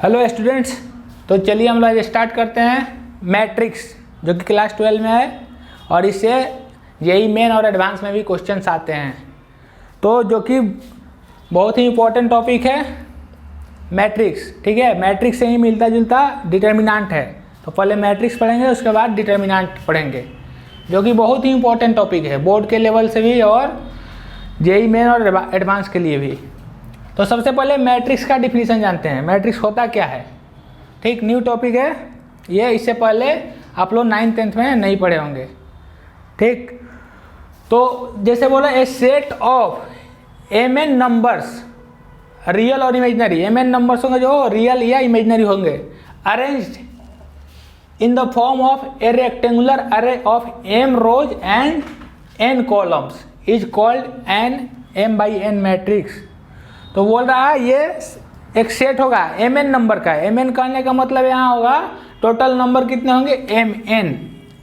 Hello students, तो चलिए हम लोग स्टार्ट करते हैं मैट्रिक्स, जो कि क्लास 12 में है और इससे जेईई मेन और एडवांस में भी क्वेश्चंस आते हैं। तो जो कि बहुत ही इम्पोर्टेंट टॉपिक है मैट्रिक्स। ठीक है, मैट्रिक्स से ही मिलता जुलता डिटर्मिनेंट है। तो पहले मैट्रिक्स पढ़ेंगे, उसके बाद डिटर्मिनेंट पढ़ेंगे, जो कि बहुत ही इम्पोर्टेंट टॉपिक है बोर्ड के लेवल से भी और जेईई मेन और एडवांस के लिए भी। तो सबसे पहले मैट्रिक्स का डिफिनीशन जानते हैं, मैट्रिक्स होता क्या है। ठीक, न्यू टॉपिक है ये, इससे पहले आप लोग 9th 10th में नहीं पढ़े होंगे। ठीक, तो जैसे बोला a set of mn numbers, real और इमेजनरी। mn नंबर्स होंगे जो रियल या इमेजनरी होंगे, arranged in the form of a rectangular array of m rows and n columns is called an m/n matrix. तो बोल रहा है ये एक सेट होगा mn नंबर का। mn करने का मतलब यहाँ होगा टोटल नंबर कितने होंगे mn,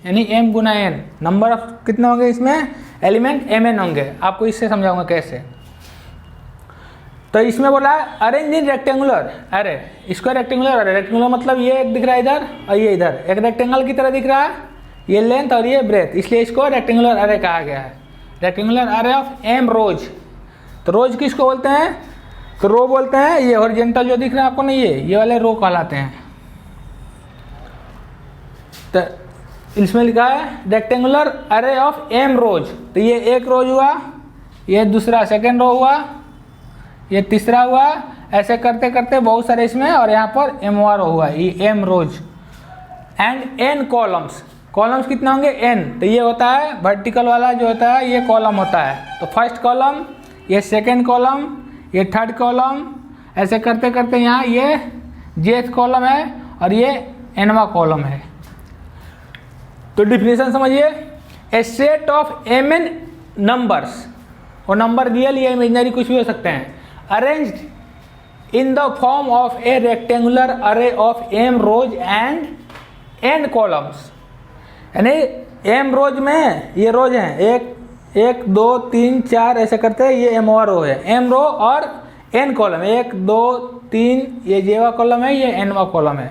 यानी m Guna n, number of कितने होंगे इसमें एलिमेंट mn होंगे। आपको इससे समझाऊंगा कैसे। तो इसमें बोला अरेंज इन रेक्टेंगुलर अरे, इसको रेक्टेंगुलर अरे, रेक्टेंगुलर मतलब ये एक दिख रहा है इधर और ये इधर एक रेक्टेंगल की तरह दिख रहा है, ये लेंथ और ये ब्रेथ, इसलिए इसको रेक्टेंगुलर अरे कहा गया है। रेक्टेंगुलर अरे ऑफ m रोज। तो रोज किसको बोलते हैं, तो रो बोलते हैं। ये हॉरिजॉन्टल जो दिख रहा है आपको ना, ये वाले रो कहलाते हैं। तो इसमें लिखा है रेक्टेंगुलर अरे ऑफ m रोज। तो ये एक रोज हुआ, ये दूसरा सेकेंड रो हुआ, ये तीसरा हुआ, ऐसे करते करते बहुत सारे इसमें, और यहाँ पर m रो हुआ, ये m rows and n columns. Columns कितना होंगे n। तो ये होता है वर्टिकल वाला जो होता है, ये कॉलम होता है। तो फर्स्ट कॉलम, ये सेकेंड कॉलम, ये थर्ड कॉलम, ऐसे करते करते यहाँ ये जेथ कॉलम है और ये nवा कॉलम है। तो डिफिनेशन समझिए, a set of mn numbers, और नंबर रियल या इमेजनरी कुछ भी हो सकते हैं, arranged in the form of a rectangular array of m rows and n columns. यानी m रोज में ये रोज हैं, एक 2 3 4 ऐसे करते हैं, ये m रो है, m रो और n कॉलम, 1 2 3, ये जेवा कॉलम है, ये nवा कॉलम है।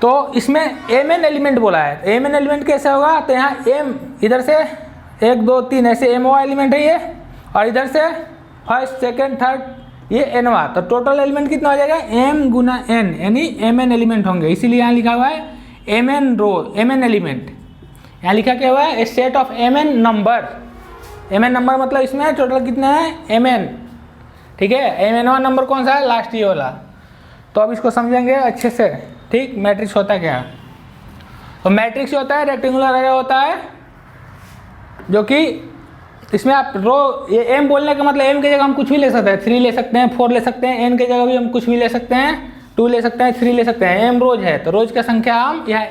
तो इसमें mn एलिमेंट बोला है। mn एलिमेंट कैसे होगा, तो यहाँ m इधर से 1 2 3 ऐसे mवा एलिमेंट है ये, और इधर से फर्स्ट सेकेंड थर्ड ये nवा। तो टोटल एलिमेंट कितना हो जाएगा m गुना n, यानी mn एलिमेंट होंगे। इसीलिए यहाँ लिखा हुआ है mn रो, mn एलिमेंट। यहाँ लिखा क्या हुआ है, a set of mn number. mn number मतलब इसमें टोटल कितना है mn। ठीक है, mn नंबर कौन सा है, लास्ट ये वाला। तो अब इसको समझेंगे अच्छे से। ठीक, मैट्रिक्स होता क्या है। तो मैट्रिक्स होता है रेक्टेंगुलर अरे होता है, जो कि इसमें आप रो, ये m बोलने का मतलब m की जगह हम कुछ भी ले सकते हैं, 3 ले सकते हैं, 4 ले सकते हैं, n की जगह भी हम कुछ भी ले सकते हैं, 2 ले सकते हैं, 3 ले सकते हैं। m रोज है तो रोज का संख्या हम यहाँ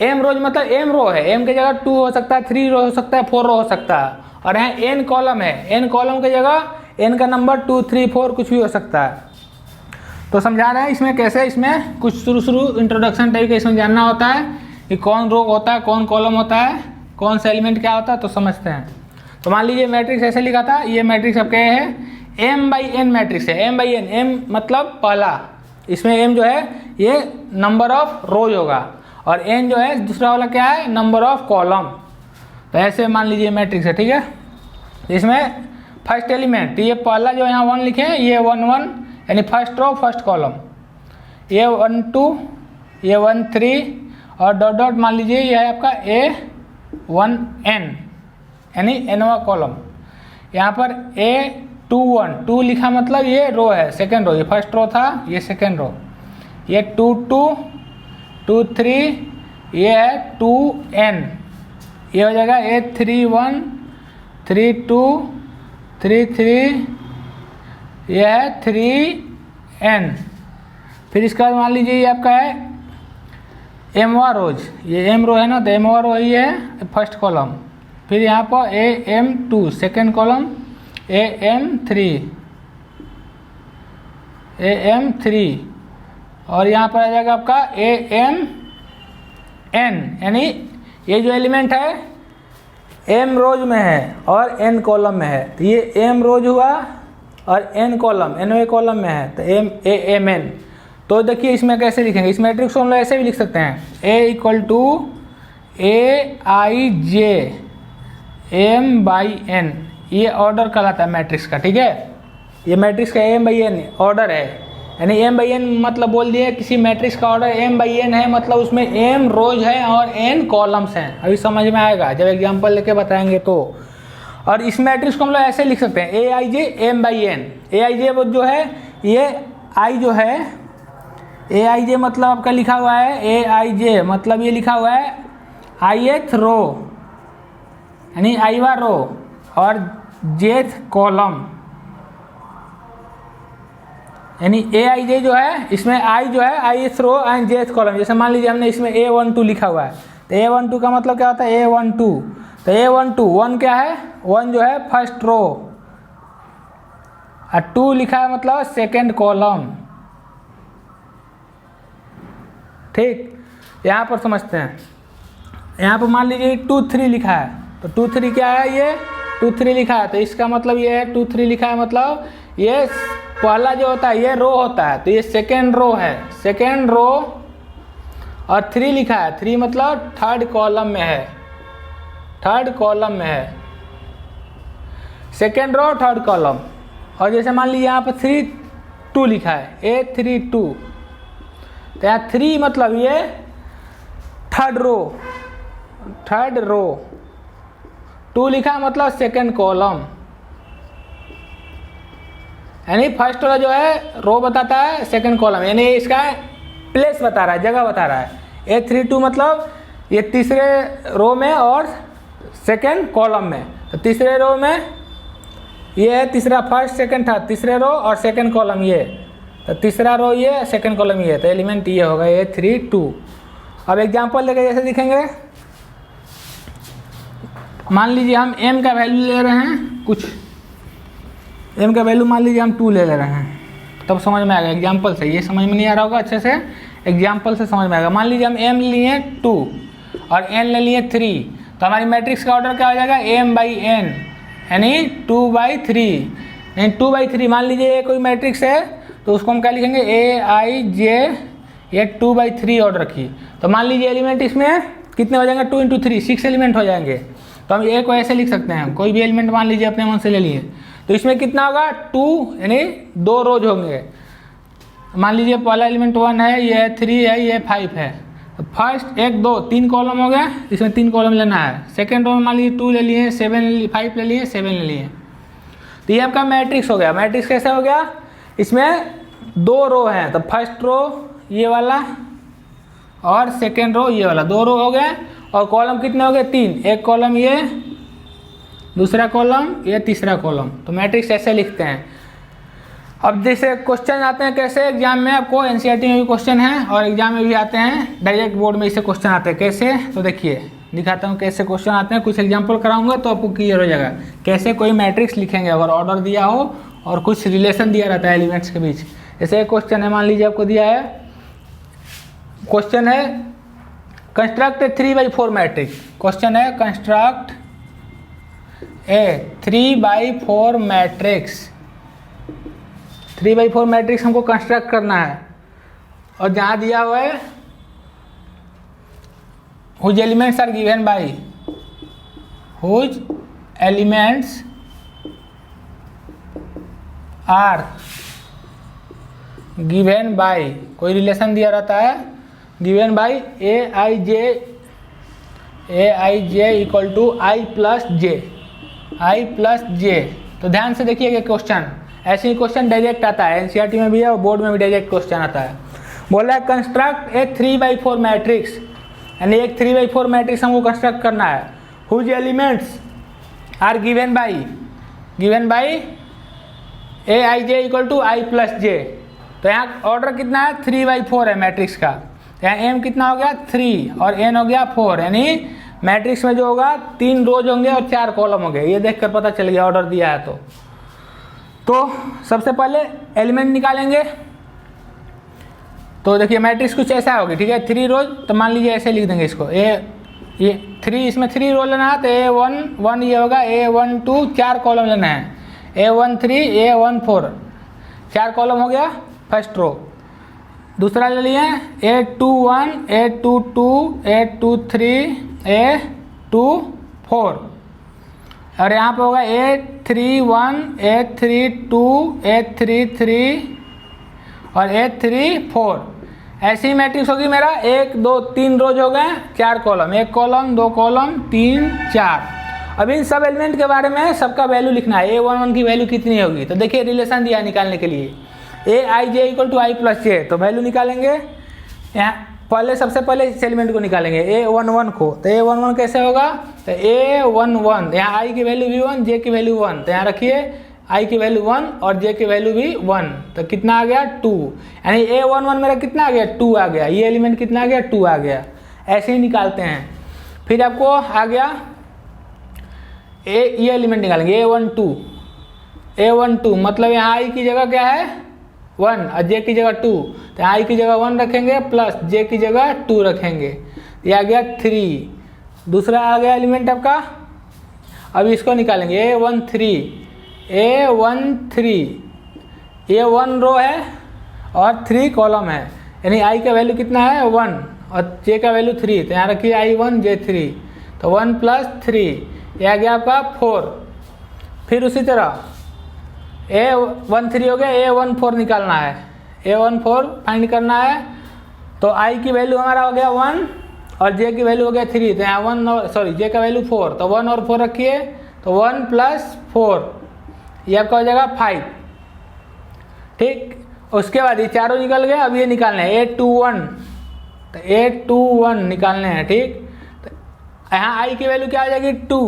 m रोज मतलब m रो है, m की जगह 2 हो सकता है, 3 रो हो सकता है, 4 रो हो सकता है। और यहाँ n कॉलम है, n कॉलम की जगह n का नंबर 2 3 4 कुछ भी हो सकता है। तो समझा रहे हैं इसमें कैसे, इसमें कुछ शुरू इंट्रोडक्शन टाइप का इसमें जानना होता है कि कौन रो होता है, कौन कॉलम होता है, कौन सा एलिमेंट क्या होता है, तो समझते हैं। तो मान लीजिए मैट्रिक्स ऐसे लिखा था, ये मैट्रिक्स अब क्या है m/n मैट्रिक्स है। m/n, m मतलब पहला, इसमें m जो है ये नंबर ऑफ रोज होगा, और n जो है दूसरा वाला क्या है, नंबर ऑफ कॉलम। तो ऐसे मान लीजिए मैट्रिक्स है। ठीक है, इसमें फर्स्ट एलिमेंट, ये पहला जो यहाँ 1 लिखे हैं, ये 1 1 यानी फर्स्ट रो फर्स्ट कॉलम, ये 1 2, ये 1 3, और डॉट डॉट मान लीजिए ये है आपका A1n यानी nवा कॉलम। यहाँ पर A21 2 लिखा मतलब ये रो है, सेकेंड रो, ये फर्स्ट रो था, ये सेकेंड रो, ये 2 2 2 3, ये है 2n, ये हो जाएगा A31 3 2 3 3, ये है 3n। फिर इसके बाद मान लीजिए ये आपका है mवा रोज, ये m रो है ना, तो mवा रो ये है फर्स्ट कॉलम। फिर यहाँ पर AM2 सेकेंड कॉलम, AM3, और यहाँ पर आ जाएगा आपका AMn, यानी ये जो एलिमेंट है m रोज में है और n कॉलम में है। तो ये m रोज हुआ और n कॉलम nवे कॉलम में है, तो amn। तो देखिए इसमें कैसे लिखेंगे, इस मैट्रिक्स को हम लोग ऐसे भी लिख सकते हैं, A equal to AIJ M/n, ये ऑर्डर कहलाता है मैट्रिक्स का। ठीक है, ये मैट्रिक्स का M/n ऑर्डर है, यानी M/n मतलब बोल दिए किसी मैट्रिक्स का ऑर्डर M/n है, मतलब उसमें M रोज है और n कॉलम्स हैं। अभी समझ में आएगा जब एग्जांपल लेके बताएंगे तो। और इस मैट्रिक्स को हम लोग ऐसे लिख सकते हैं AIJ M/n। AIJ जो है ये I जो है, AIJ मतलब आपका लिखा हुआ है AIJ मतलब ये लिखा हुआ है ith रो यानी आईवा रो और jth कॉलम, यानी AIJ जो है इसमें I जो है ith row and jth column. जैसे मान लीजिए हमने इसमें A12 लिखा हुआ है, तो A12 का मतलब क्या होता है A12, तो A12 1 क्या है, 1 जो है फर्स्ट रो और 2 लिखा है मतलब सेकेंड कॉलम। ठीक, यहाँ पर समझते हैं, यहाँ पर मान लीजिए 2 3 लिखा है, तो 2 3 क्या है, ये 2 3 लिखा है, तो इसका मतलब ये है 2 3 लिखा है मतलब ये पहला जो होता है ये रो होता है, तो ये सेकेंड रो है, सेकेंड रो। और 3 लिखा है, 3 मतलब थर्ड कॉलम में है, थर्ड कॉलम में है, सेकेंड रो थर्ड कॉलम। और जैसे मान लीजिए यहाँ पर 3 2 लिखा है A32, तो यहाँ 3 मतलब ये थर्ड रो, थर्ड रो, 2 लिखा है मतलब सेकेंड कॉलम, यानी फर्स्ट रो जो है रो बताता है, सेकेंड कॉलम यानी इसका प्लेस बता रहा है, जगह बता रहा है। A32 मतलब ये तीसरे रो में और सेकेंड कॉलम में, तो तीसरे रो में ये है तीसरा, फर्स्ट सेकेंड थर्ड, तीसरे रो और सेकेंड कॉलम ये, तो तीसरा रो ये सेकेंड कॉलम ये, तो एलिमेंट ये होगा A32। अब एग्जांपल लेके जैसे दिखेंगे, मान लीजिए हम m का वैल्यू ले रहे हैं, कुछ m का वैल्यू मान लीजिए हम 2 ले रहे हैं, तब समझ में आएगा एग्जांपल से। ये समझ में नहीं आ रहा होगा अच्छे से, एग्जांपल से समझ में आएगा। मान लीजिए हम m लिए 2 और n ले लिए 3, तो हमारी मैट्रिक्स का ऑर्डर क्या हो जाएगा M/n, यानी 2/3, यानी 2/3। मान लीजिए ये कोई मैट्रिक्स है तो उसको हम क्या लिखेंगे AIJ, ये 2/3 ऑर्डर की। तो मान लीजिए एलिमेंट इसमें कितने हो जाएंगे, 2 × 3 6 एलिमेंट हो जाएंगे। तो हम ए को ऐसे लिख सकते हैं, कोई भी एलिमेंट मान लीजिए अपने मन से ले लिए, तो इसमें कितना होगा 2, यानी 2 रोज होंगे। मान लीजिए पहला एलिमेंट 1 है, ये 3 है, ये 5 है, तो फर्स्ट 1 2 3 कॉलम हो गया, इसमें 3 कॉलम लेना है। सेकेंड रो में मान लीजिए 2 ले लिए, 5 ले लिए, 7 ले लिए, तो ये आपका मैट्रिक्स हो गया। मैट्रिक्स कैसे हो गया, इसमें 2 रो हैं, तो फर्स्ट रो ये वाला और सेकेंड रो ये वाला, 2 रो हो गए। और कॉलम कितने हो गए 3, एक कॉलम ये, दूसरा कॉलम ये, तीसरा कॉलम। तो मैट्रिक्स ऐसे लिखते हैं। अब जैसे क्वेश्चन आते हैं कैसे एग्जाम में, आपको एनसीईआरटी में भी क्वेश्चन है और एग्जाम में भी आते हैं, डायरेक्ट बोर्ड में इसे क्वेश्चन आते हैं कैसे। तो देखिए दिखाता हूँ कैसे क्वेश्चन आते हैं, कुछ एग्जाम्पल कराऊंगा तो आपको क्लियर हो जाएगा कैसे कोई मैट्रिक्स लिखेंगे अगर ऑर्डर दिया हो और कुछ रिलेशन दिया रहता है एलिमेंट्स के बीच। जैसे एक क्वेश्चन है, मान लीजिए आपको दिया है, क्वेश्चन है कंस्ट्रक्ट ए 3/4 मैट्रिक्स। क्वेश्चन है कंस्ट्रक्ट ए 3/4 मैट्रिक्स। 3/4 मैट्रिक्स हमको कंस्ट्रक्ट करना है और जहाँ दिया हुआ है whose elements are given by, whose elements are given by, कोई रिलेशन दिया रहता है, given by aij equal to i plus J. तो ध्यान से देखिएगा क्वेश्चन, ऐसे ही क्वेश्चन डायरेक्ट आता है, एनसीईआरटी में भी है और बोर्ड में भी डायरेक्ट क्वेश्चन आता है। बोला है कंस्ट्रक्ट ए 3/4 मैट्रिक्स, यानी एक 3/4 मैट्रिक्स हमको कंस्ट्रक्ट करना है। Whose elements are given by aij equal to i plus J. तो यहाँ ऑर्डर कितना है 3/4 है मैट्रिक्स का, यहाँ m कितना हो गया 3 और n हो गया 4, यानी मैट्रिक्स में जो होगा 3 रोज होंगे और 4 कॉलम होंगे। ये देखकर पता चल गया ऑर्डर दिया है। तो सबसे पहले एलिमेंट निकालेंगे। तो देखिए मैट्रिक्स कुछ ऐसा होगी, ठीक है, 3 रोज, तो मान लीजिए ऐसे लिख देंगे इसको ये 3, इसमें 3 रो लेना है, तो A1 ये होगा, A12 4 कॉलम लेना है, A13 A14 4 कॉलम हो गया फर्स्ट रो। दूसरा ले लिए A21, A22, A23, A24 और यहाँ पे होगा A31, A32, A33 और A34। ऐसी मैट्रिक्स होगी मेरा 1 2 3 रोज हो गए, 4 कॉलम, 1 कॉलम 2 कॉलम 3 4। अब इन सब एलिमेंट के बारे में सबका वैल्यू लिखना है। A11 की वैल्यू कितनी होगी, तो देखिए रिलेशन दिया निकालने के लिए Aij equal to I plus J, तो वैल्यू निकालेंगे। यहाँ पहले सबसे पहले इस एलिमेंट को निकालेंगे A11 को, तो A11 कैसे होगा, तो A11 यहाँ i की वैल्यू भी 1, j की वैल्यू 1, तो यहाँ रखिए i की वैल्यू 1 और j की वैल्यू भी 1, तो कितना आ गया 2, यानी A11 मेरा कितना आ गया 2 आ गया, ये एलिमेंट कितना आ गया 2 आ गया। ऐसे ही निकालते हैं। फिर आपको आ गया ये एलिमेंट निकालेंगे A12 मतलब यहाँ i की जगह क्या है 1 और j की जगह 2, तो i की जगह 1 रखेंगे प्लस j की जगह 2 रखेंगे, ये आ गया 3। दूसरा आ गया एलिमेंट आपका, अब इसको निकालेंगे A13 ये 1 रो है और 3 कॉलम है, यानी i का वैल्यू कितना है 1 और j का वैल्यू 3, तो यहाँ रखिए i1 j3, तो 1 प्लस 3 ये आ गया आपका 4। फिर उसी तरह A13 हो गया, A14 निकालना है, A14 फाइंड करना है, तो i की वैल्यू हमारा हो गया 1 और j की वैल्यू हो गया 3, तो यहाँ 1 और j का वैल्यू 4, तो 1 और 4 रखिए, तो 1 प्लस 4 ये आपका हो जाएगा 5। ठीक, उसके बाद ये चारों निकल गए। अब ये निकालने हैं A21, तो A21 निकालने हैं। ठीक, तो यहाँ i की वैल्यू क्या आ जाएगी 2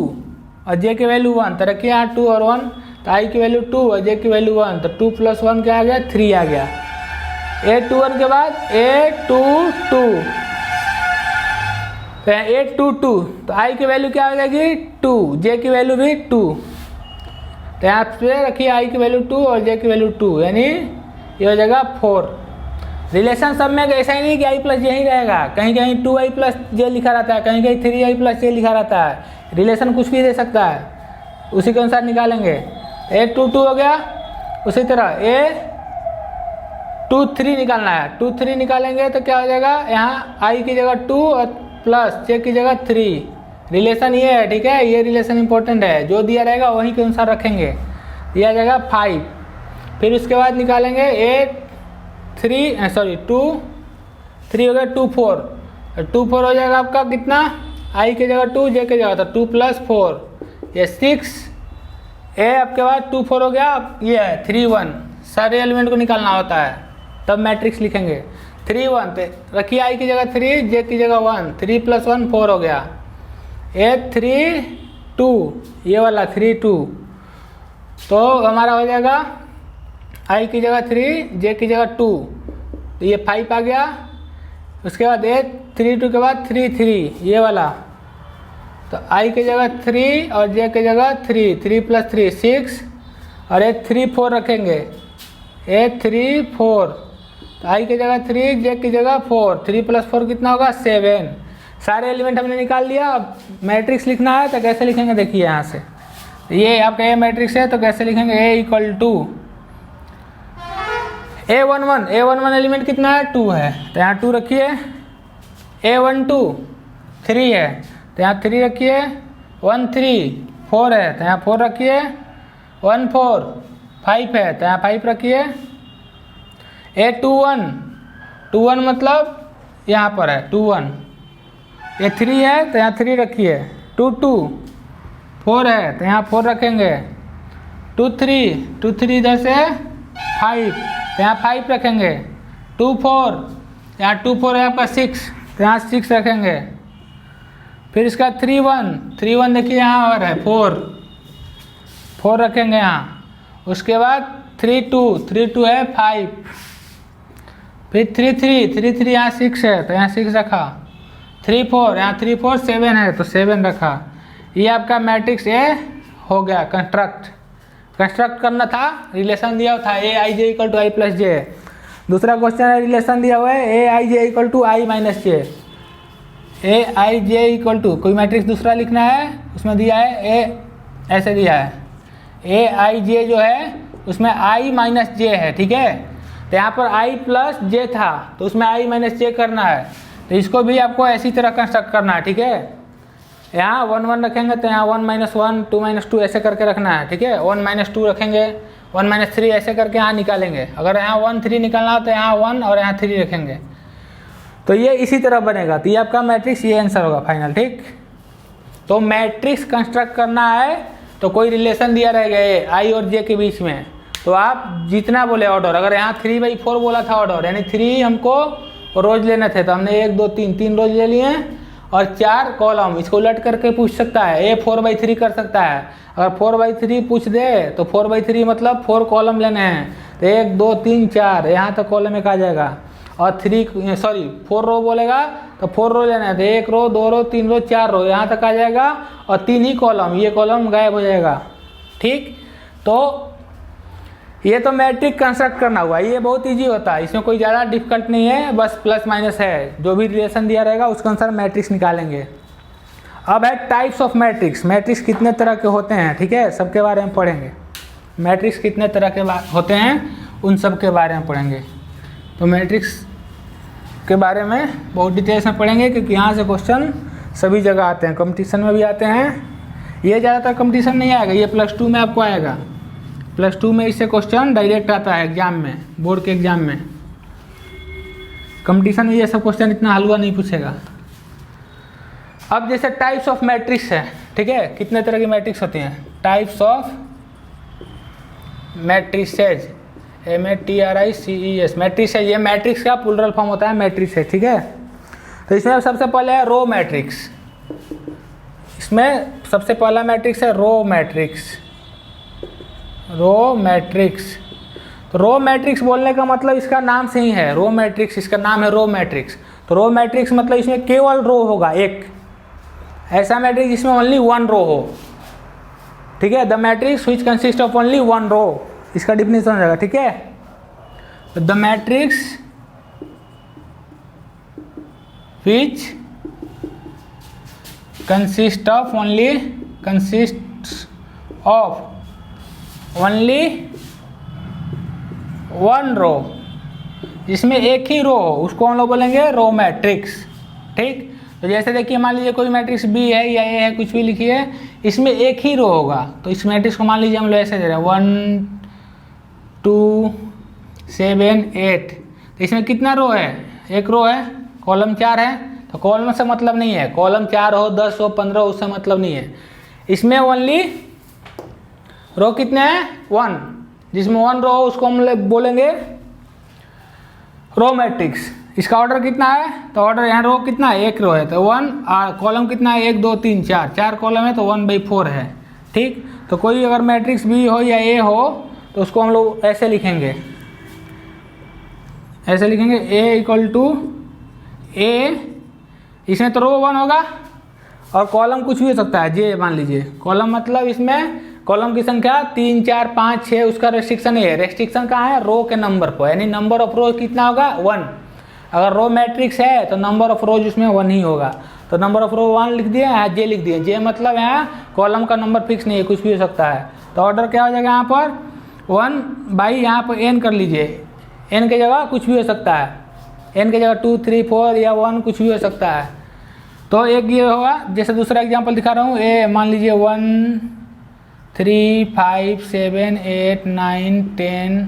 और j की वैल्यू 1, तो रखिए यहाँ 2 और 1, तो i की वैल्यू 2 और j की वैल्यू 1, तो 2 प्लस 1 क्या आ गया 3 आ गया। A21 के बाद A22, तो A22 तो i की वैल्यू क्या आ जाएगी 2, j की वैल्यू भी 2, तो यहाँ पे रखिए i की वैल्यू 2 और j की वैल्यू 2, यानी ये हो जाएगा 4। रिलेशन सब में ऐसा ही नहीं कि i प्लस j ही रहेगा, कहीं कहीं 2i प्लस j लिखा रहता है, कहीं कहीं 3i प्लस j लिखा रहता है। रिलेशन कुछ भी दे सकता है, उसी के अनुसार निकालेंगे। A22 हो गया। उसी तरह A23 निकालना है, 23 निकालेंगे तो क्या हो जाएगा, यहाँ i की जगह 2 और प्लस j की जगह 3। रिलेशन ये है, ठीक है, ये रिलेशन इंपॉर्टेंट है, जो दिया रहेगा वहीं के अनुसार रखेंगे। दिया जाएगा 5। फिर उसके बाद निकालेंगे टू 3 हो गया 2 4, 2 4 हो जाएगा आपका कितना, i की जगह 2 j की जगह, तो 2 प्लस 4 ये 6। आपके बाद 2 4 हो गया, ये है 3 1, सारे एलिमेंट को निकालना होता है तब मैट्रिक्स लिखेंगे। 3 1 तो रखिए i की जगह 3 j की जगह 1, 3 प्लस 1 4 हो गया। A32 ये वाला 3 2, तो हमारा हो जाएगा i की जगह 3 j की जगह 2, तो ये 5 आ गया। उसके बाद A32 के बाद 3 3 ये वाला, तो i की जगह 3 और j की जगह 3, 3 प्लस 3 6 और A3 4 रखेंगे, A3 4, तो i की जगह 3 j की जगह 4, 3 प्लस 4 कितना होगा 7। सारे एलिमेंट हमने निकाल लिया। अब मैट्रिक्स लिखना है तो कैसे लिखेंगे, देखिए यहाँ से ये आपका ए मैट्रिक्स है, तो कैसे लिखेंगे A equal to A11 element कितना है 2 है, तो यहाँ 2 रखिए। A12 3 है, तो यहाँ 3 रखिए। 1 3 4 है, तो यहाँ 4 रखिए। 1 4 5 है, तो यहाँ 5 रखिए। A21 मतलब यहाँ पर है 21। ये 3 है, तो यहाँ 3 रखिए। 2 2 4 है, तो यहाँ 4 रखेंगे। 2 3 इधर से 5, तो यहाँ 5 रखेंगे। 2 4 यहाँ 2 4 है आपका 6, तो यहाँ 6 रखेंगे। फिर इसका 3 1 देखिए यहाँ और है 4 रखेंगे यहाँ। उसके बाद 3 2 है 5, फिर 3 3 यहाँ 6 है, तो यहाँ 6 रखा। 3 4 यहाँ 3 4 7 है, तो 7 रखा। ये आपका मैट्रिक्स ए हो गया। कंस्ट्रक्ट करना था, रिलेशन दिया था Aij equal to I plus J. दूसरा क्वेश्चन है, रिलेशन दिया हुआ है Aij equal to I minus J. Aij equal to कोई मैट्रिक्स दूसरा लिखना है, उसमें दिया है ऐसे दिया है Aij जो है उसमें i माइनस जे है, ठीक है। तो यहाँ पर i प्लस जे था तो उसमें i माइनस जे करना है, तो इसको भी आपको ऐसी तरह कंस्ट्रक्ट करना है, ठीक है। यहाँ 1 1 रखेंगे तो यहाँ 1 - 1 2 - 2 ऐसे करके रखना है, ठीक है। 1 - 2 रखेंगे, 1 - 3 ऐसे करके यहाँ निकालेंगे। अगर यहाँ 1 3 निकालना हो तो यहाँ 1 और यहाँ 3 रखेंगे, तो ये इसी तरह बनेगा। तो ये आपका मैट्रिक्स, ये आंसर होगा फाइनल, ठीक। तो मैट्रिक्स कंस्ट्रक्ट करना है तो कोई रिलेशन दिया रहेगा ये आई और जे के बीच में, तो आप जितना बोले ऑर्डर, अगर यहाँ 3/4 बोला था ऑर्डर, यानी 3 हमको रोज लेने थे तो हमने 1 2 3 रोज ले लिए और 4 कॉलम। इसको उलट करके पूछ सकता है, ये 4/3 कर सकता है। अगर 4/3 पूछ दे तो 4/3 मतलब 4 कॉलम लेने हैं, तो 1 2 3 4 यहाँ तक कॉलम एक आ जाएगा। और 4 रो बोलेगा तो 4 रो लेना है, तो 1 रो 2 रो 3 रो 4 रो यहाँ तक आ जाएगा और 3 ही कॉलम, ये कॉलम गायब हो जाएगा, ठीक। तो ये तो मैट्रिक्स कंस्ट्रक्ट करना हुआ, ये बहुत इजी होता है, इसमें कोई ज़्यादा डिफिकल्ट नहीं है, बस प्लस माइनस है, जो भी रिलेशन दिया रहेगा उसके अनुसार मैट्रिक्स निकालेंगे। अब है टाइप्स ऑफ मैट्रिक्स, मैट्रिक्स कितने तरह के होते हैं, ठीक है, सबके बारे में पढ़ेंगे। मैट्रिक्स कितने तरह के होते हैं उन सब के बारे में पढ़ेंगे। तो मैट्रिक्स के बारे में बहुत डिटेल्स में पढ़ेंगे, क्योंकि यहाँ से क्वेश्चन सभी जगह आते हैं, कंपटीशन में भी आते हैं। ये ज़्यादातर कंपटीशन नहीं आएगा, ये +2 में आपको आएगा। +2 में इससे क्वेश्चन डायरेक्ट आता है एग्जाम में, बोर्ड के एग्जाम में। कंपटीशन में ये सब क्वेश्चन इतना हलवा नहीं पूछेगा। अब जैसे टाइप्स ऑफ मैट्रिक्स है, ठीक है, कितने तरह की मैट्रिक्स होती हैं, types of matrices, MATRICES, matrices, ये मैट्रिक्स का प्लूरल फॉर्म होता है मैट्रिसेज, ठीक है। तो इसमें सबसे पहले है रो मैट्रिक्स, इसमें सबसे पहला मैट्रिक्स है रो मैट्रिक्स। रो मैट्रिक्स, तो रो मैट्रिक्स बोलने का मतलब इसका नाम से ही है, रो मैट्रिक्स, इसका नाम है रो मैट्रिक्स। तो रो मैट्रिक्स मतलब इसमें केवल रो होगा, एक ऐसा मैट्रिक्स जिसमें ओनली 1 रो हो, ठीक है। The matrix which consist of only 1 रो, इसका डिफिनेशन हो जाएगा, ठीक है। The matrix which consist of only 1 रो, जिसमें एक ही रो हो, उसको हम लोग बोलेंगे रो मैट्रिक्स, ठीक। तो जैसे देखिए, मान लीजिए कोई मैट्रिक्स बी है या ए है, कुछ भी लिखिए, इसमें एक ही रो होगा, तो इस मैट्रिक्स को मान लीजिए हम लोग ऐसे दे रहे हैं 1 2 7 8। तो इसमें कितना रो है, एक रो है, कॉलम 4 है, तो कॉलम से मतलब नहीं है, कॉलम 4 हो 10 हो 15 उससे मतलब नहीं है। इसमें ओनली रो कितने हैं, 1, जिसमें 1 रो हो उसको हम लोग बोलेंगे रो मैट्रिक्स। इसका ऑर्डर कितना है, तो ऑर्डर यहाँ रो कितना है, एक रो है तो 1, कॉलम कितना है 1 2 3 4 कॉलम है तो 1/4 है, ठीक। तो कोई अगर मैट्रिक्स बी हो या ए हो तो उसको हम लोग ऐसे लिखेंगे, A = A, इसमें तो रो 1 होगा और कॉलम कुछ भी हो सकता है, जे मान लीजिए, कॉलम मतलब इसमें कॉलम की संख्या 3 4 5 6, उसका रेस्ट्रिक्शन है, रेस्ट्रिक्शन कहाँ है, रो के नंबर पर, यानी नंबर ऑफ रो कितना होगा 1। अगर रो मैट्रिक्स है तो नंबर ऑफ रोज उसमें 1 ही होगा, तो नंबर ऑफ रो 1 लिख दिए, यहाँ जे लिख दिए, जे मतलब यहाँ कॉलम का नंबर फिक्स नहीं है, कुछ भी हो सकता है। तो ऑर्डर क्या हो जाएगा यहाँ पर 1/, यहाँ पर n कर लीजिए, n की जगह कुछ भी हो सकता है, n की जगह 2 3 4 या 1 कुछ भी हो सकता है। तो एक ये होगा, जैसे दूसरा एग्जांपल दिखा रहा हूँ, ए मान लीजिए 1 3 5 7 8 9 10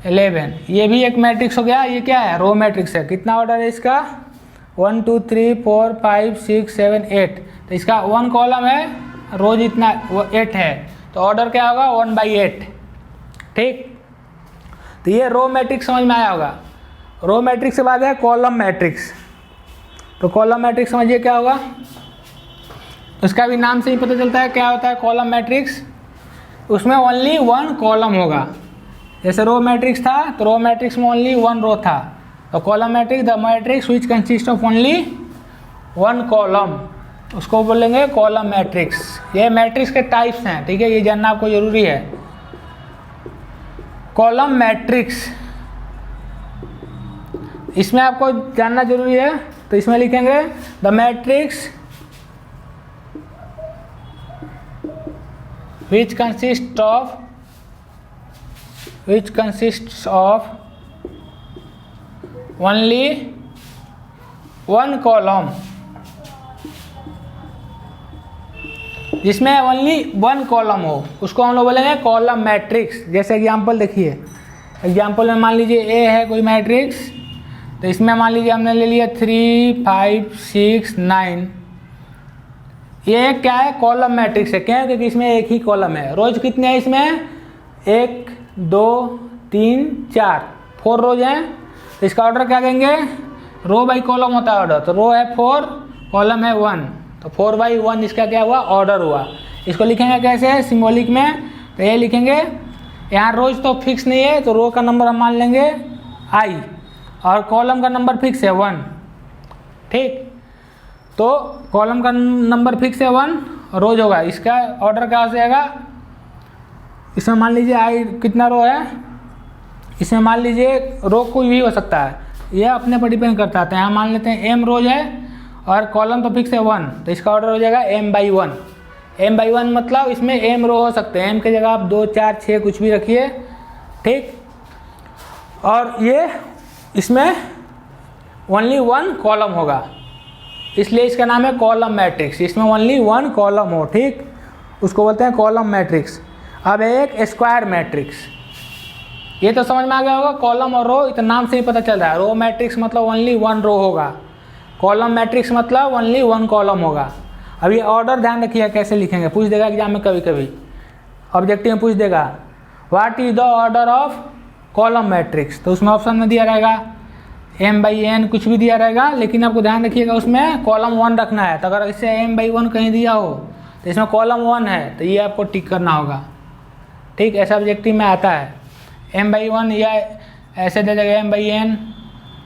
11, ये भी एक मैट्रिक्स हो गया। ये क्या है, रो मैट्रिक्स है। कितना ऑर्डर है इसका, 1 2 3 4 5 6 7 8, तो इसका 1 कॉलम है, रोज इतना 8 है, तो ऑर्डर क्या होगा 1/8, ठीक। तो ये रो मैट्रिक्स समझ में आया होगा। रो मैट्रिक्स के बाद है कॉलम मैट्रिक्स। तो कॉलम मैट्रिक्स समझिए क्या होगा, उसका भी नाम से ही पता चलता है क्या होता है कॉलम मैट्रिक्स। उसमें ओनली 1 कॉलम होगा, जैसे रो मैट्रिक्स था तो रो मैट्रिक्स में ओनली 1 रो था, तो column matrix the matrix which consist of only 1 column, उसको बोलेंगे कॉलम मैट्रिक्स। ये मैट्रिक्स के टाइप्स हैं, ठीक है, ये जानना आपको जरूरी है। कॉलम मैट्रिक्स, इसमें आपको जानना जरूरी है, तो इसमें लिखेंगे the matrix which consists of only one column, जिसमें ओनली वन कॉलम हो उसको हम लोग बोलेंगे कॉलम मैट्रिक्स। जैसे एग्जांपल देखिए, एग्जांपल में मान लीजिए ए है कोई मैट्रिक्स, तो इसमें मान लीजिए हमने ले लिया 3 5 6 9। ये क्या है? कॉलम मैट्रिक्स है। क्या? क्योंकि इसमें एक ही कॉलम है। रोज कितने हैं इसमें? 1 2 3 4, 4 रोज हैं। तो इसका ऑर्डर क्या देंगे? रो बाई कॉलम होता है ऑर्डर। तो रो है 4, कॉलम है 1, तो 4/1 इसका क्या हुआ? ऑर्डर हुआ। इसको लिखेंगे कैसे? सिंबॉलिक में। तो ये लिखेंगे, यहाँ रोज तो फिक्स नहीं है, तो रो का नंबर हम मान लेंगे i, और कॉलम का नंबर फिक्स है 1। ठीक, तो कॉलम का नंबर फिक्स है 1, रोज होगा। इसका ऑर्डर क्या हो जाएगा? इसमें मान लीजिए आई कितना रो है, इसमें मान लीजिए रो कोई भी हो सकता है, यह अपने पर डिपेंड करता है। यहाँ मान लेते हैं m रोज है और कॉलम तो फिक्स है 1, तो इसका ऑर्डर हो जाएगा m/1। m/1 मतलब इसमें m रो हो सकते हैं, m की जगह आप 2 4 6 कुछ भी रखिए। ठीक, और ये इसमें ओनली 1 कॉलम होगा, इसलिए इसका नाम है कॉलम मैट्रिक्स। इसमें ओनली 1 कॉलम हो, ठीक, उसको बोलते हैं कॉलम मैट्रिक्स। अब एक स्क्वायर मैट्रिक्स, ये तो समझ में आ गया होगा। कॉलम और रो इतना नाम से ही पता चल रहा है। रो मैट्रिक्स मतलब ओनली 1 रो होगा, कॉलम मैट्रिक्स मतलब ओनली 1 कॉलम होगा। अब ये ऑर्डर ध्यान रखिए कैसे लिखेंगे, पूछ देगा एग्जाम में कभी कभी, ऑब्जेक्टिव में पूछ देगा what is the order of column matrix, तो उसमें ऑप्शन में दिया रहेगा m/n कुछ भी दिया रहेगा, लेकिन आपको ध्यान रखिएगा उसमें कॉलम 1 रखना है। तो अगर इससे m/1 कहीं दिया हो तो इसमें कॉलम 1 है, तो ये आपको टिक करना होगा। ठीक, ऐसा ऑब्जेक्टिव में आता है m/1, या ऐसे दे देगा m/n,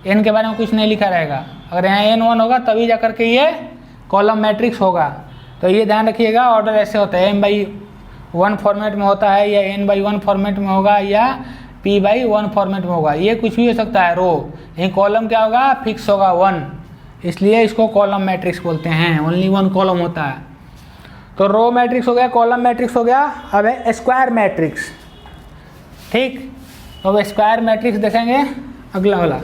n के बारे में कुछ नहीं लिखा रहेगा। अगर यहाँ n1 होगा तभी जा करके ये कॉलम मैट्रिक्स होगा। तो ये ध्यान रखिएगा, ऑर्डर ऐसे होता है m/1 फॉर्मेट में होता है, या n/1 फॉर्मेट में होगा, या p/1 फॉर्मेट में होगा। ये कुछ भी हो सकता है रो, लेकिन कॉलम क्या होगा? फिक्स होगा 1, इसलिए इसको कॉलम मैट्रिक्स बोलते हैं। ओनली 1 कॉलम होता है। तो रो मैट्रिक्स हो गया, कॉलम मैट्रिक्स हो गया। अब है स्क्वायर मैट्रिक्स। ठीक, तो अब स्क्वायर मैट्रिक्स देखेंगे अगला वाला,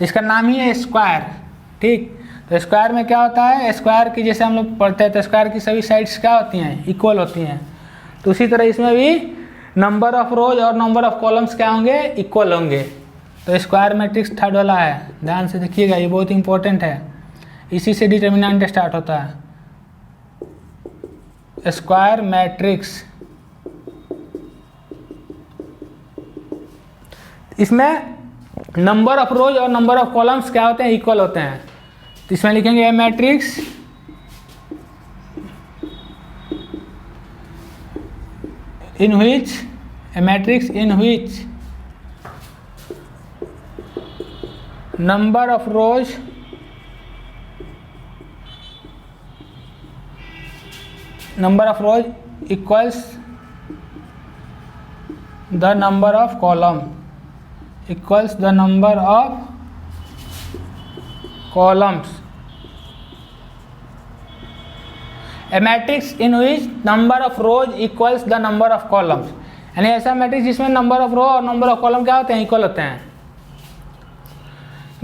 जिसका नाम ही है स्क्वायर। ठीक, तो स्क्वायर में क्या होता है? स्क्वायर की जैसे हम लोग पढ़ते हैं तो स्क्वायर की सभी साइड्स क्या होती हैं? इक्वल होती हैं। तो उसी तरह इसमें भी नंबर ऑफ रोज और नंबर ऑफ कॉलम्स क्या होंगे? इक्वल होंगे। तो स्क्वायर मैट्रिक्स थर्ड वाला है, ध्यान से देखिएगा, ये बहुत इंपॉर्टेंट है, इसी से डिटर्मिनेंट स्टार्ट होता है। स्क्वायर मैट्रिक्स, इसमें नंबर ऑफ रोज और नंबर ऑफ कॉलम्स क्या होते हैं? इक्वल होते हैं। तो इसमें लिखेंगे ए matrix in which number of rows equals the number of columns. A matrix in which number of rows equals the number of columns, यानी ऐसा मैट्रिक्स जिसमें नंबर ऑफ रो और नंबर ऑफ कॉलम क्या होते हैं? इक्वल होते हैं।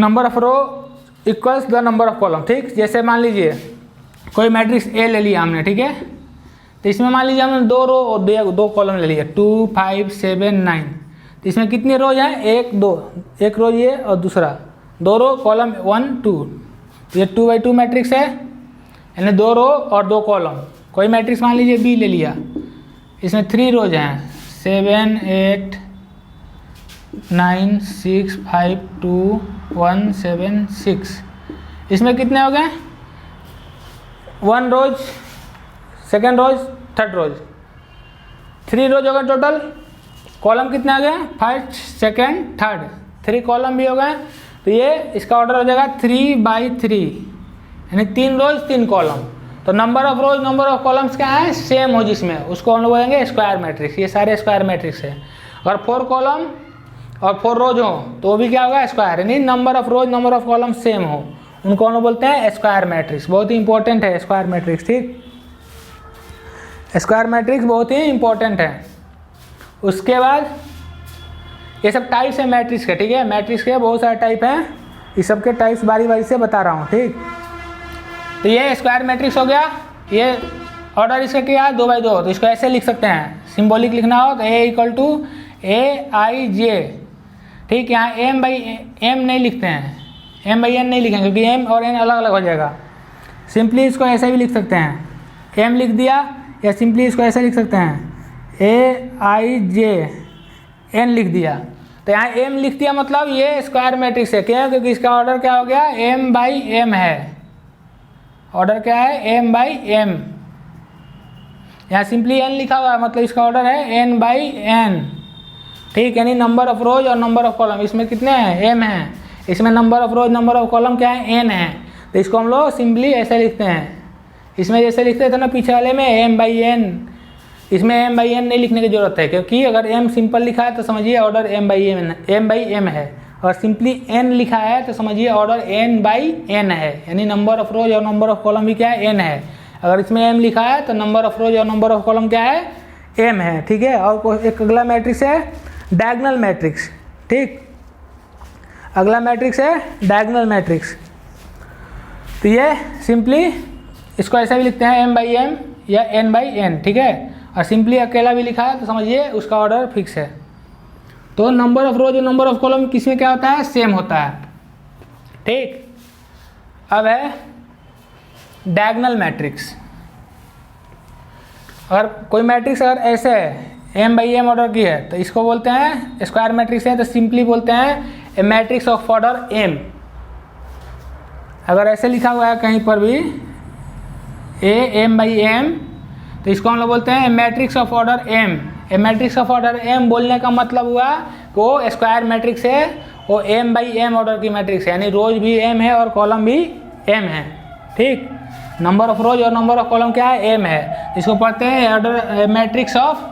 Number of row equals the number of column. ठीक, जैसे मान लीजिए कोई मैट्रिक्स ए ले लिया हमने, ठीक है, तो इसमें मान लीजिए हमने 2 रो और 2 कॉलम ले लिया, 2 5 7 9। तो इसमें कितने रोज हैं? 1 2, एक रोज ये और दूसरा 2 रो, कॉलम 1 2। ये 2/2 मैट्रिक्स है, यानी 2 रो और 2 कॉलम। कोई मैट्रिक्स मान लीजिए बी ले लिया, इसमें 3 रोज हैं, 7 8 9 6 5 2 1 7 6। इसमें कितने हो गए? 1 रोज, सेकेंड रोज, थर्ड रोज, 3 रोज हो गए टोटल। कॉलम कितने आ गए? फर्स्ट सेकेंड थर्ड, 3 कॉलम भी हो गए। तो ये इसका ऑर्डर हो जाएगा 3/3, यानी 3 रोज 3 कॉलम। तो number of rose number of columns क्या है? सेम हो जिसमें, उसको हम लोग बोलेंगे स्क्वायर मैट्रिक्स। ये सारे स्क्वायर मैट्रिक्स है। अगर 4 कॉलम और 4 रोज हो तो वो भी क्या होगा? स्क्वायर, यानी number of rose number of column same हो, उनको हम लोग बोलते हैं स्क्वायर मैट्रिक्स। बहुत ही इंपॉर्टेंट है स्क्वायर मैट्रिक्स। ठीक, स्क्वायर मैट्रिक्स बहुत ही इंपॉर्टेंट है। उसके बाद ये सब टाइप्स है मैट्रिक्स के, ठीक है। मैट्रिक्स के बहुत सारे टाइप हैं, इस सब के टाइप्स बारी बारी से बता रहा हूँ, ठीक। तो ये स्क्वायर मैट्रिक्स हो गया, ये ऑर्डर इसका क्या है 2×2, तो इसको ऐसे लिख सकते हैं, सिंबॉलिक लिखना हो तो A = AIJ, ठीक। यहाँ M/M नहीं लिखते हैं, M/N नहीं लिखेंगे क्योंकि M और N अलग अलग हो जाएगा। सिंपली इसको ऐसे भी लिख सकते हैं, M लिख दिया, या सिंपली इसको ऐसे लिख सकते हैं AIJ N लिख दिया। तो यहाँ M लिख दिया मतलब ये स्क्वायर मैट्रिक्स है, क्या? क्योंकि इसका ऑर्डर क्या हो गया M/M है, ऑर्डर क्या है M/M। यहाँ सिंपली N लिखा हुआ है मतलब इसका ऑर्डर है N/N, ठीक। यानी नंबर ऑफ रोज और नंबर ऑफ कॉलम इसमें कितने हैं? M है। इसमें number of rose number of column क्या है? N है। तो इसको हम लोग सिंपली ऐसे लिखते हैं, इसमें जैसे लिखते थे ना पीछे वाले में M/N, इसमें M/N नहीं लिखने की जरूरत है, क्योंकि अगर M सिंपल लिखा है तो समझिए ऑर्डर M/M है, और सिंपली N लिखा है तो समझिए ऑर्डर N/N है, यानी नंबर ऑफ रोज और नंबर ऑफ कॉलम भी क्या है? N है। अगर इसमें M लिखा है तो नंबर ऑफ रोज और नंबर ऑफ कॉलम क्या है? M है, ठीक है। और एक अगला मैट्रिक्स है डायगोनल मैट्रिक्स, ठीक। अगला मैट्रिक्स है डायगोनल मैट्रिक्स। तो ये सिंपली इसको ऐसे भी लिखते हैं M/M या N/N, ठीक है। और सिंपली अकेला भी लिखा है तो समझिए उसका ऑर्डर फिक्स है। तो नंबर ऑफ रोज और नंबर ऑफ कॉलम किसमें क्या होता है? सेम होता है, ठीक। अब है डायगोनल मैट्रिक्स। अगर कोई मैट्रिक्स अगर ऐसे है M/M ऑर्डर की है तो इसको बोलते हैं स्क्वायर मैट्रिक्स है, तो सिंपली बोलते हैं ए मैट्रिक्स ऑफ ऑर्डर M। अगर ऐसे लिखा हुआ है कहीं पर भी M/M तो इसको हम लोग बोलते हैं matrix of order M। A matrix of order M बोलने का मतलब हुआ वो स्क्वायर मैट्रिक्स है, वो M/M ऑर्डर की मैट्रिक्स है, यानी रोज भी M है और कॉलम भी M है, ठीक। नंबर ऑफ रोज और नंबर ऑफ कॉलम क्या है? M है। इसको पढ़ते हैं order matrix of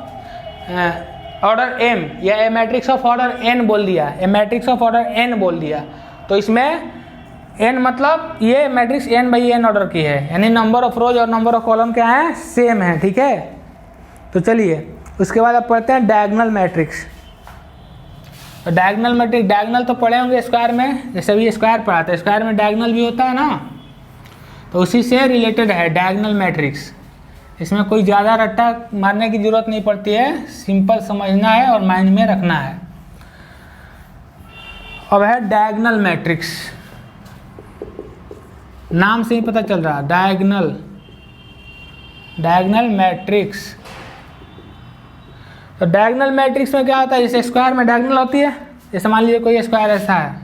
order M, या ए मैट्रिक्स ऑफ ऑर्डर N बोल दिया, ए मैट्रिक्स ऑफ ऑर्डर N बोल दिया। तो इसमें N मतलब ये मैट्रिक्स N/N ऑर्डर की है, यानी नंबर ऑफ रोज और नंबर ऑफ कॉलम क्या है? सेम है, ठीक है। तो चलिए उसके बाद आप पढ़ते हैं डायगोनल मैट्रिक्स। तो डायगोनल मैट्रिक्स, डायगोनल तो पढ़े होंगे स्क्वायर में, जैसे भी स्क्वायर पढ़ा था, स्क्वायर में डायगोनल भी होता है ना, तो उसी से रिलेटेड है डायगोनल मैट्रिक्स। इसमें कोई ज़्यादा रट्टा मारने की जरूरत नहीं पड़ती है, सिंपल समझना है और माइंड में रखना है। अब है डायगोनल मैट्रिक्स, नाम से ही पता चल रहा है डायगोनल, डायगोनल मैट्रिक्स। तो डायगोनल मैट्रिक्स में क्या होता है? जैसे स्क्वायर में डायगोनल होती है, जैसे मान लीजिए कोई स्क्वायर ऐसा है,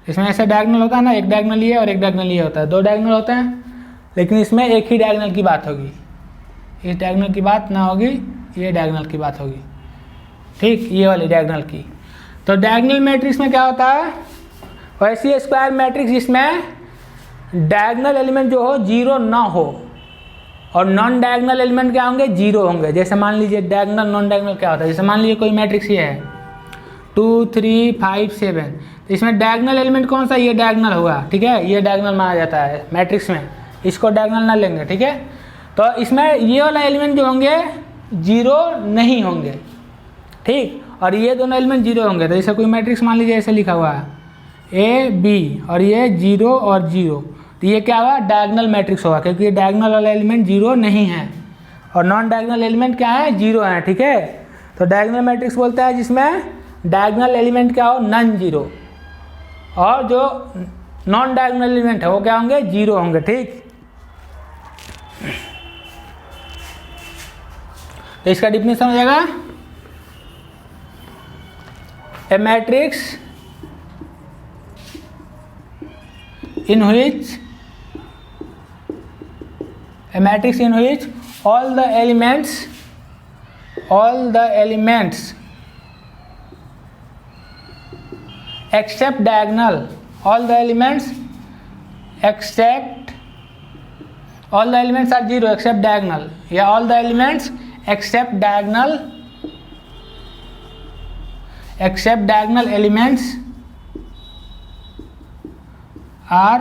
इसमें ऐसे डायगोनल होता है ना, एक डायगोनल ये और एक डायगोनल ये होता है, दो डायगोनल होते हैं, लेकिन इसमें एक ही डायगोनल की बात होगी, इस डायगोनल की बात ना होगी, ये डायगोनल की बात होगी, ठीक, ये वाली डायगोनल की। तो डायगोनल मैट्रिक्स में क्या होता है? वैसी स्क्वायर मैट्रिक्स जिसमें डायगोनल एलिमेंट जो हो जीरो ना हो, और नॉन डायगोनल एलिमेंट क्या होंगे? जीरो होंगे। जैसे मान लीजिए डायगोनल नॉन डायगोनल क्या होता है? जैसे मान लीजिए कोई मैट्रिक्स ये है 2 3 5 7, तो इसमें डायगोनल एलिमेंट कौन सा? ये डायगोनल हुआ, ठीक है, ये डायगोनल माना जाता है मैट्रिक्स में, इसको डायगोनल ना लेंगे, ठीक है। तो इसमें ये वाला एलिमेंट जो होंगे जीरो नहीं होंगे, ठीक, और ये दोनों एलिमेंट जीरो होंगे। तो जैसे कोई मैट्रिक्स मान लीजिए ऐसे लिखा हुआ है AB और ये 0 और 0, तो ये क्या हुआ? डायगोनल मैट्रिक्स होगा, क्योंकि ये डायगोनल वाला एलिमेंट जीरो नहीं है और नॉन डायगोनल एलिमेंट क्या है? जीरो है, ठीक है। तो डायगोनल मैट्रिक्स बोलता है जिसमें डायगोनल एलिमेंट क्या हो? नॉन जीरो, और जो नॉन डायगोनल एलिमेंट है वो क्या होंगे? जीरो होंगे, ठीक। तो इसका डिफिनेशन हो जाएगा ए matrix in which all the elements except diagonal, all the elements are zero except diagonal, या all the elements except diagonal elements are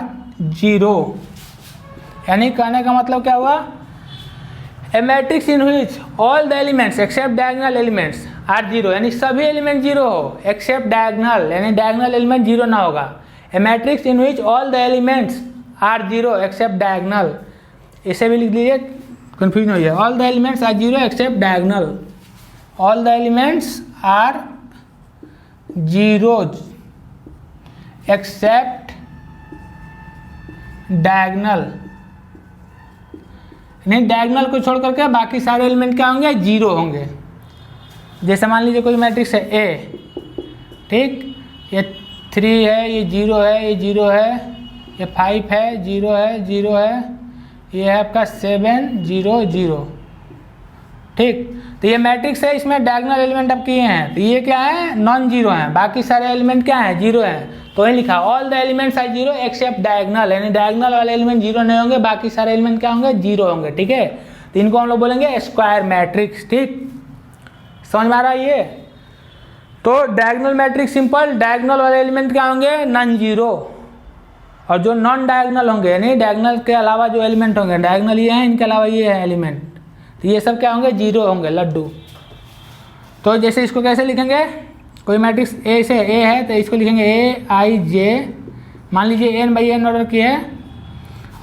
zero. यानी कहने का मतलब क्या हुआ? A matrix in which all the elements except diagonal elements are zero, यानी सभी element zero हो एक्सेप्ट डायगनल, यानी डायगनल एलिमेंट जीरो ना होगा। A matrix in which all the elements are zero except diagonal, इसे भी लिख लीजिए, कंफ्यूजन हो जाए। All the elements are zero except diagonal, all the elements are zero except diagonal, नहीं डायगनल को छोड़ करके बाकी सारे एलिमेंट क्या होंगे, जीरो होंगे। जैसे मान लीजिए कोई मैट्रिक्स है ए, ठीक, ये 3 है, ये 0 है, ये 0 है, ये 5 है, 0 है, 0 है, ये है आपका 7 0 0, ठीक। तो ये मैट्रिक्स है, इसमें डायगोनल एलिमेंट आप किए हैं, तो ये क्या है, नॉन जीरो हैं, बाकी सारे एलिमेंट क्या हैं, जीरो हैं। तो वही लिखा all the elements are zero except diagonal, यानी डायगोनल वाले एलिमेंट जीरो नहीं होंगे, बाकी सारे एलिमेंट क्या होंगे, जीरो होंगे, ठीक है। तो इनको हम लोग बोलेंगे स्क्वायर मैट्रिक्स, ठीक, समझ में आ रहा है ये। तो डायगोनल मैट्रिक्स सिंपल, डायगोनल वाले एलिमेंट क्या होंगे, नॉन जीरो, और जो नॉन डायगोनल होंगे यानी डायगोनल के अलावा जो एलिमेंट होंगे, डायगोनल ये हैं, इनके अलावा ये है एलिमेंट, तो ये सब क्या होंगे, जीरो होंगे, लड्डू। तो जैसे इसको कैसे लिखेंगे, कोई मैट्रिक्स ए से ए है तो इसको लिखेंगे ए आई जे, मान लीजिए एन बाई एन ऑर्डर की है,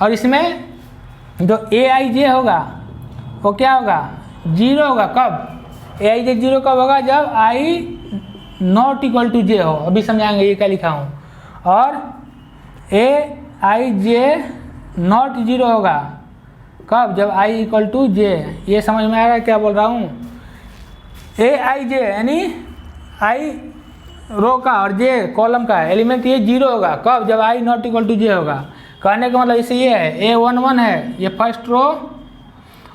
और इसमें जो ए आई जे होगा वो क्या होगा, जीरो होगा। कब ए आई जे जीरो कब होगा, जब आई नॉट इक्वल टू जे हो, अभी समझाएंगे ये क्या लिखा हूँ। और ए आई जे नॉट जीरो होगा कब, जब आई इक्वल टू जे, ये समझ में आ रहा है क्या बोल रहा हूँ। ए आई जे यानी आई रो का और जे कॉलम का एलिमेंट ये जीरो होगा कब, जब आई नॉट इक्वल टू जे होगा। कहने का मतलब इसे ये है, ए 1 1 है, ये फर्स्ट रो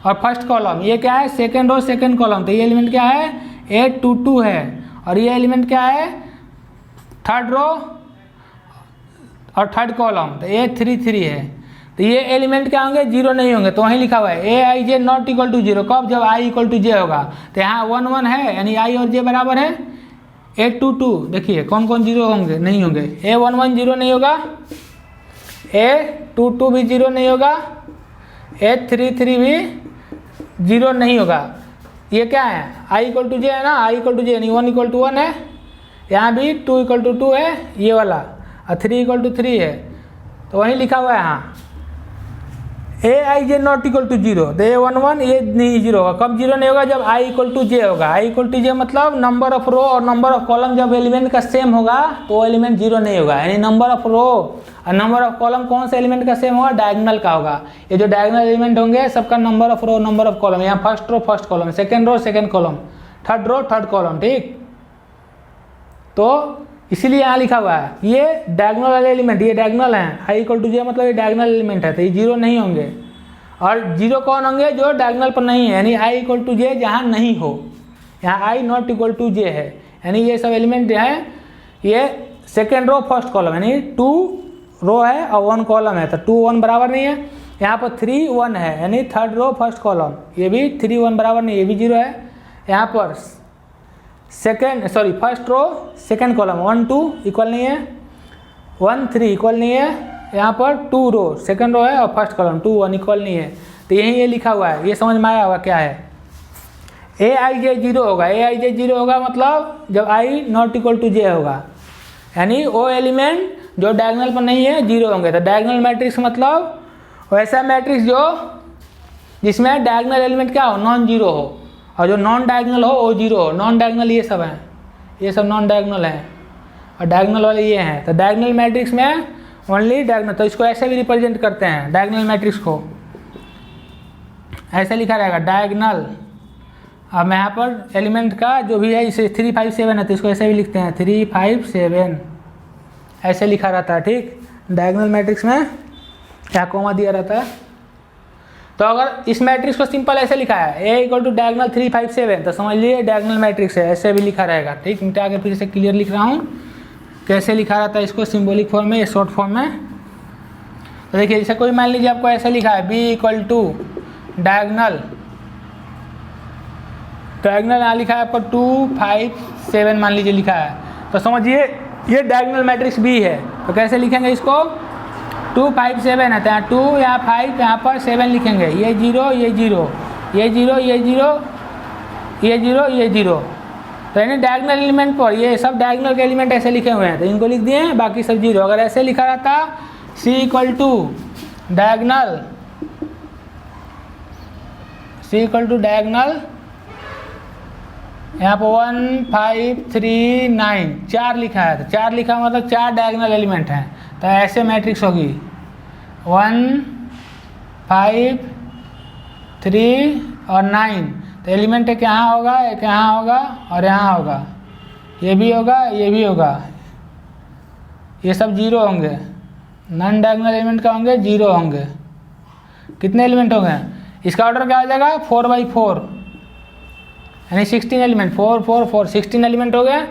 और फर्स्ट कॉलम, ये क्या है, सेकेंड रो सेकेंड कॉलम, तो ये एलिमेंट क्या है, ए 2 2 है, और ये एलिमेंट क्या है, थर्ड रो और थर्ड कॉलम, तो ए 3 3 है। तो ये एलिमेंट क्या होंगे, जीरो नहीं होंगे, तो वहीं लिखा हुआ है ए आई जे नॉट इक्वल टू जीरो कब, जब आई इक्वल टू जे होगा। तो यहाँ 1 1 है, यानी आई और जे बराबर है ए 2 2, देखिए कौन कौन जीरो होंगे, नहीं होंगे, ए 1 1 जीरो नहीं होगा, ए 2 2 भी जीरो नहीं होगा, ए 3 3 भी जीरो नहीं होगा। ये क्या है, आई इक्वल टू जे है ना, आई इक्वल टू जे यानी 1 इक्वल टू 1 है, यहाँ भी 2 इक्वल टू 2 है ये वाला, और 3 इक्वल टू 3 है, तो वहीं लिखा हुआ है यहाँ ए आई जे नॉट इक्वल टू जीरो, तो ए 1 1 ये नहीं जीरो होगा, कब जीरो नहीं होगा, जब आई इक्वल टू जे होगा। आई इक्वल टू जे मतलब नंबर ऑफ रो और नंबर ऑफ कॉलम जब एलिमेंट का सेम होगा तो वो एलिमेंट जीरो नहीं होगा, यानी नंबर ऑफ रो और नंबर ऑफ कॉलम कौन से एलिमेंट का सेम होगा, डायगोनल का होगा। ये जो डायगोनल एलिमेंट होंगे सबका number of row number of column, यहाँ first row first column, second row second column, third row third column, ठीक। तो इसीलिए यहाँ लिखा हुआ है ये डायगोनल वाले एलिमेंट, ये डायगोनल है, आई इक्वल टू जे मतलब ये डायगोनल एलिमेंट है, तो ये जीरो नहीं होंगे। और जीरो कौन होंगे, जो डायगोनल पर नहीं है, यानी आई इक्वल टू जे जहाँ नहीं हो, यहाँ आई नॉट इक्वल टू जे है, यानी ये सब एलिमेंट जो है ये सेकेंड रो फर्स्ट कॉलम, यानी 2 रो है और 1 कॉलम है, तो 2 1 बराबर नहीं है। यहाँ पर 3 1 है, यानी थर्ड रो फर्स्ट कॉलम, ये भी 3 1 बराबर नहीं, ये भी जीरो है। यहाँ पर first row second column 1 2 equal नहीं है, 1 3 इक्वल नहीं है, यहाँ पर 2 रो सेकेंड रो है और फर्स्ट कॉलम 2 1 इक्वल नहीं है। तो यही ये लिखा हुआ है, ये समझ में आया होगा क्या है, ए आई जे जीरो होगा, ए आई जे जीरो होगा मतलब जब आई नॉट इक्वल टू जे होगा, यानी वो एलिमेंट जो डायगोनल पर नहीं है जीरो होंगे। तो डायगोनल मैट्रिक्स मतलब वैसा मैट्रिक्स जो जिसमें डायगोनल एलिमेंट क्या हो, नॉन जीरो हो, और जो नॉन डायगोनल हो वो जीरो हो। नॉन डायगोनल ये सब हैं, ये सब नॉन डायगोनल हैं, और डायगोनल वाले ये हैं। तो डायगोनल मैट्रिक्स में ओनली डायगोनल, तो इसको ऐसे भी रिप्रेजेंट करते हैं डायगोनल मैट्रिक्स को, ऐसे लिखा रहेगा डायगोनल। अब मैं यहाँ पर एलिमेंट का जो भी है इसे 3 5 7 है, तो इसको ऐसे भी लिखते हैं 3 5 7, ऐसे लिखा रहता है, ठीक। डायगोनल मैट्रिक्स में क्या कोमा दिया रहता है। तो अगर इस मैट्रिक्स को सिंपल ऐसे लिखा है ए इक्वल टू डायगोनल 3 5 7, तो समझ लिए डायगोनल मैट्रिक्स है, ऐसे भी लिखा रहेगा, ठीक। मैं आगे फिर से क्लियर लिख रहा हूँ कैसे लिखा रहता है इसको, सिंबॉलिक फॉर्म में या शॉर्ट फॉर्म में। तो देखिए जैसे कोई मान लीजिए आपको ऐसे लिखा है B equal to diagonal, diagonal यहाँ लिखा है आपको 2 5 7 मान लीजिए लिखा है, तो समझिए ये डायगोनल मैट्रिक्स बी है। तो कैसे लिखेंगे इसको, 2 5 7 है, तो यहाँ 2 यहाँ 5 यहाँ पर 7 लिखेंगे, ये 0 ये 0 ये 0 ये 0 ये 0 ये 0, तो यानी डायगोनल एलिमेंट पर ये सब डायगोनल के एलिमेंट ऐसे लिखे हुए हैं तो इनको लिख दिए, बाकी सब जीरो। अगर ऐसे लिखा रहता C equal to diagonal, C equal to diagonal, यहाँ पर 1 5 3 9 4 लिखा है, तो 4 लिखा मतलब 4 डायगोनल एलिमेंट हैं, तो ऐसे मैट्रिक्स होगी 1 5 3 और 9। तो एलिमेंट एक यहाँ होगा, एक यहाँ होगा और यहाँ होगा, ये भी होगा, ये भी होगा, ये सब जीरो होंगे। नॉन डायगोनल एलिमेंट का होंगे, जीरो होंगे। कितने एलिमेंट होंगे? इसका ऑर्डर क्या आ जाएगा? 4/4 यानी 16 एलिमेंट, 4 4 4 16 एलिमेंट हो गए।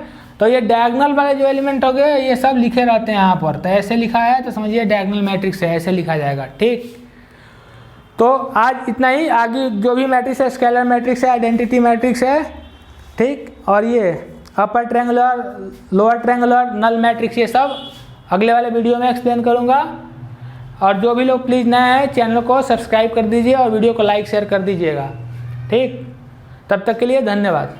तो ये डायगोनल वाले जो एलिमेंट हो गए ये सब लिखे रहते हैं यहाँ पर, तो ऐसे लिखा है तो समझिए डायगोनल मैट्रिक्स है, ऐसे लिखा जाएगा। ठीक, तो आज इतना ही। आगे जो भी मैट्रिक्स है, स्केलर मैट्रिक्स है, आइडेंटिटी मैट्रिक्स है, ठीक, और ये upper triangular, lower triangular, null matrix, ये सब अगले वाले वीडियो में एक्सप्लेन करूँगा। और जो भी लोग प्लीज़ नए हैं चैनल को सब्सक्राइब कर दीजिए और वीडियो को लाइक शेयर कर दीजिएगा। ठीक, तब तक के लिए धन्यवाद।